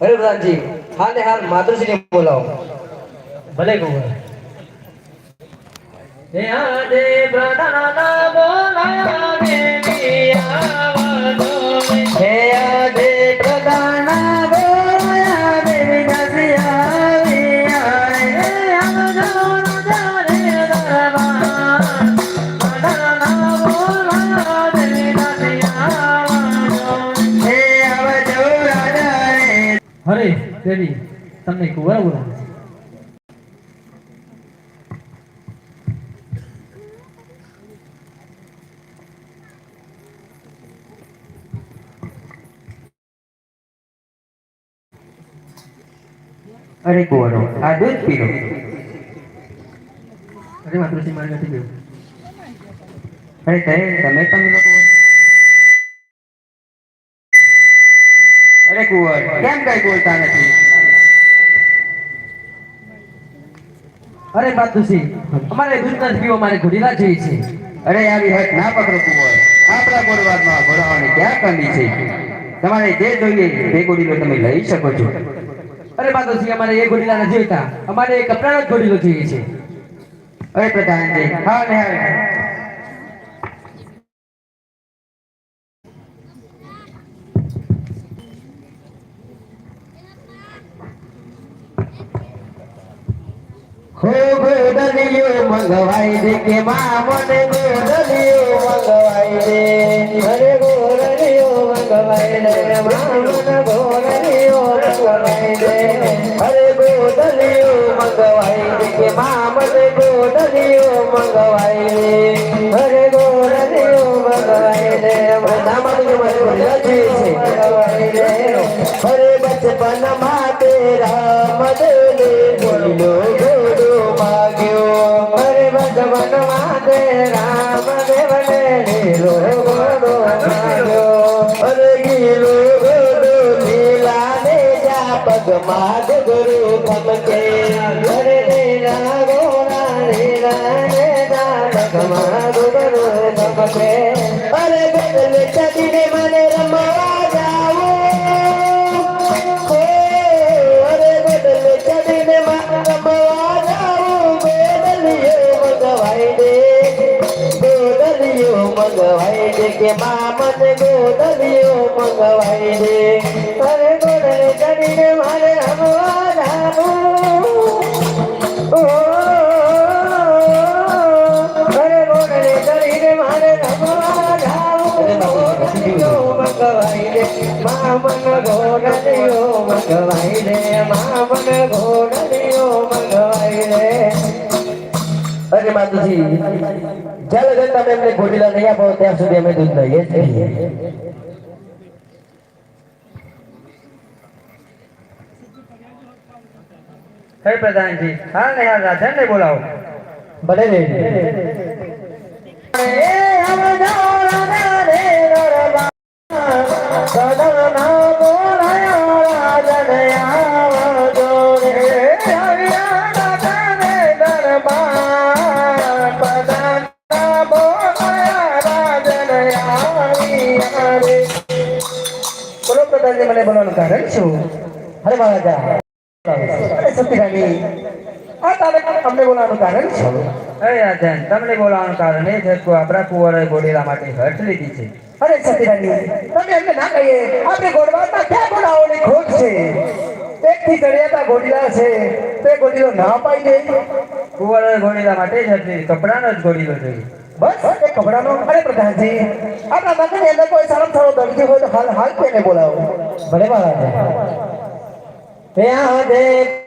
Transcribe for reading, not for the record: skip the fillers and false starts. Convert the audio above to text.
अरे प्रधान जी हाल हाल मातृश्री ने बोलाओ भले को हे आजे प्रधान बोलाया देवी आवतो हे आजे प्रधान बोलाया देवी दासी आई आए आवतो जाने दरबार प्रधान बोलाया देवी दासी आवतो हे आवतो राजा अरे देवी તમને કુવા બોલા अरे कुंवरो आ दूध पी लो अरे मातृश्री मारे નથી પીવું अरे તમે પણ લોકો अरे कुंवर કેમ કઈ બોલતા નથી अरे मातृश्री અમારે દૂધ નથી પીવું અમારે ઘોડીલા જોઈએ છે अरे આવી હટ ના પકડો कुंवर આપણા ગોળવાદમાં ઘોડાઓની ક્યાં કમી છે તમારે જે જોઈએ તે ઘોડીલો તમે લઈ શકો છો अरे मातोश्री हमारे ये घोड़ीला न जोईता हमारे कपड़ा नो घोड़ीलो જોઈએ છે अरे प्रधान जी हां ने हां हो गोदलियो मंगवाई दे के मामने गोदलियो मंगवाई दे अरे गोदलियो मंगवाई दे मामने गोदलियो मंगवाई दे अरे गोदलियो मंगवाई दे के मामने गोदलियो मंगवाई दे अरे गोदलियो मंगवाई दे नामन के मारे गोदलिया जी से मंगवाई दे अरे बचपन मा तेरा मदले बोलो राम देव ने नीलो गोदो मांग्यो अरे गिलो गोदो लीला ने जा पग माग गुरु खमके अरे नीला गोरा नीला ने जा पग माग गुरु खमके अरे बदल चटी ने मने रमवा जाओ अरे बदल चटी ने मने रमवा जाओ बेदलियो मंगवाई दे मंगवाई दे के मामन गोदलियो मंगवाई दे अरे गोदले चढ़ी ने मारे हमवा जानो अरे गोदले चढ़ी ने मारे हमवा जानो गोदलियो मंगवाई दे मामन गोदलियो मंगवाई दे मामन गोदलियो मंगवाई दे अरे मातुजी जल गन તમે એમને ઘોડીલા નહીં આપો ત્યાં સુધી અમે દૂધ લઈએ જ નહીં હે પ્રધાનજી હાલ ને હાલ રાજાને બોલાવો ભલે રે એ હમ જારા રે દરબાર સદના બોલાયા રાજને આવજો રે હરિયા રાજાને દરબાર પ્રધાન મને બોલવાનું કારણ શું અરે મહારાજા અરે સતીરાણી આ તારે અમને બોલવાનું કારણ શું અરે રાજન તમને બોલવાનું કારણ એ છે કે આપણા કુંવરે ઘોડીલા માટે હઠ લીધી છે અરે સતીરાણી તમે એમને ના કહીએ આપણે ઘોડવામાં ક્યાં ઘોડાઓની ખોટ છે એકથી ચડિયાતા ઘોડીલા છે તે ઘોડીલો ના પાઈ દે કુંવરે ઘોડીલા માટે જ હઠ લીધી કપડાનો જ ઘોડીલો જોઈએ बस एक कपड़ा नो अरे प्रधान जी अपना नगर के अंदर कोई सालम थोड़ो दर्जी हो तो हाल हाल पे ने बोलाओ बड़े महाराज यहाँ देख